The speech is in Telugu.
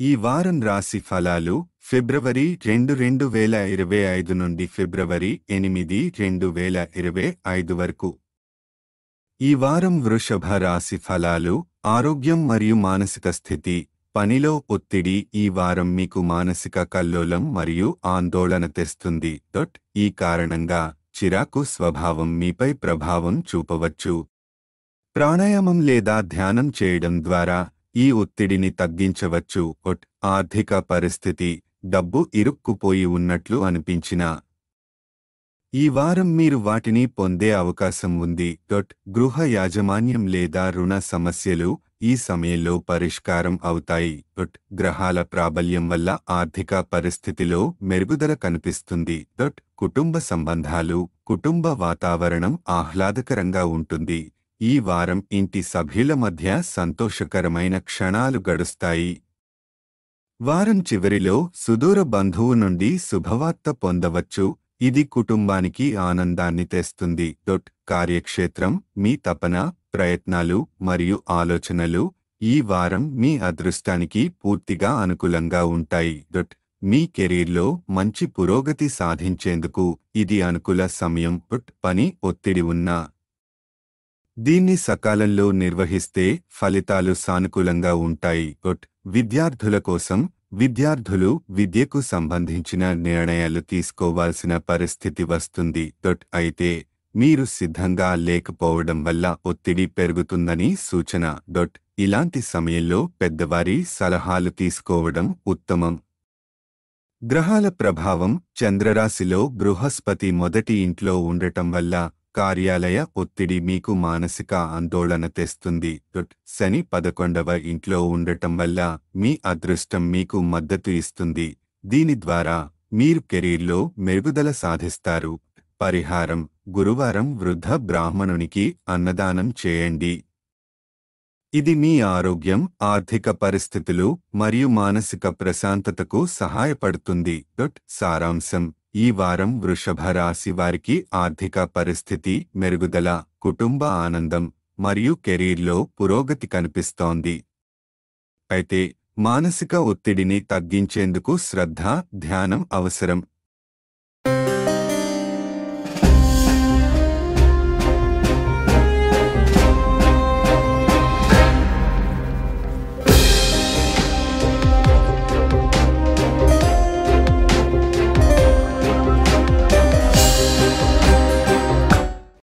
ఈ వారం రాశి ఫలాలు ఫిబ్రవరి 2, 2025 నుండి ఫిబ్రవరి 8, 2025 వరకు. ఈ వారం వృషభ రాశి ఫలాలు ఆరోగ్యం మరియు మానసిక స్థితి. పనిలో ఒత్తిడి ఈ వారం మీకు మానసిక కల్లోలం మరియు ఆందోళన తెస్తుంది. ఈ కారణంగా చిరాకు స్వభావం మీపై ప్రభావం చూపవచ్చు. ప్రాణాయామం లేదా ధ్యానం చేయడం ద్వారా ఈ ఒత్తిడిని తగ్గించవచ్చు. ఆర్థిక పరిస్థితి డబ్బు ఇరుక్కుపోయి ఉన్నట్లు అనిపించినా ఈ వారం మీరు వాటిని పొందే అవకాశం ఉంది. గృహ యాజమాన్యం లేదా రుణ సమస్యలు ఈ సమయంలో పరిష్కారం అవుతాయి. గ్రహాల ప్రాబల్యం వల్ల ఆర్థిక పరిస్థితిలో మెరుగుదల కనిపిస్తుంది. కుటుంబ సంబంధాలు కుటుంబ వాతావరణం ఆహ్లాదకరంగా ఉంటుంది. ఈ వారం ఇంటి సభ్యుల మధ్య సంతోషకరమైన క్షణాలు గడుస్తాయి. వారం చివరిలో సుదూర బంధువు నుండి శుభవార్త పొందవచ్చు. ఇది కుటుంబానికి ఆనందాన్ని తెస్తుంది. కార్యక్షేత్రం మీ తపన, ప్రయత్నాలు మరియు ఆలోచనలు ఈ వారం మీ అదృష్టానికి పూర్తిగా అనుకూలంగా ఉంటాయి. మీ కెరీర్లో మంచి పురోగతి సాధించేందుకు ఇది అనుకూల సమయం. పని ఒత్తిడి ఉన్నా దీన్ని సకాలంలో నిర్వహిస్తే ఫలితాలు సానుకూలంగా ఉంటాయి. విద్యార్థుల కోసం విద్యార్థులు విద్యకు సంబంధించిన నిర్ణయాలు తీసుకోవాల్సిన పరిస్థితి వస్తుంది. అయితే మీరు సిద్ధంగా లేకపోవడం వల్ల ఒత్తిడి పెరుగుతుందని సూచన. ఇలాంటి సమయంలో పెద్దవారి సలహాలు తీసుకోవడం ఉత్తమం. గ్రహాల ప్రభావం చంద్రరాశిలో బృహస్పతి మొదటి ఇంట్లో ఉండటం వల్ల కార్యాలయ ఒత్తిడి మీకు మానసిక ఆందోళన తెస్తుంది. శని 11వ ఇంట్లో ఉండటం వల్ల మీ అదృష్టం మీకు మద్దతు ఇస్తుంది. దీని ద్వారా మీరు కెరీర్లో మెరుగుదల సాధిస్తారు. పరిహారం గురువారం వృద్ధ బ్రాహ్మణునికి అన్నదానం చేయండి. ఇది మీ ఆరోగ్యం, ఆర్థిక పరిస్థితులు మరియు మానసిక ప్రశాంతతకు సహాయపడుతుంది. సారాంశం ఈ వారం వృషభ రాశి వారికి ఆర్థిక పరిస్థితి మెరుగుదల, కుటుంబ ఆనందం మరియు కెరీర్లో పురోగతి కనిపిస్తోంది. అయితే మానసిక ఒత్తిడిని తగ్గించేందుకు శ్రద్ధ, ధ్యానం అవసరం.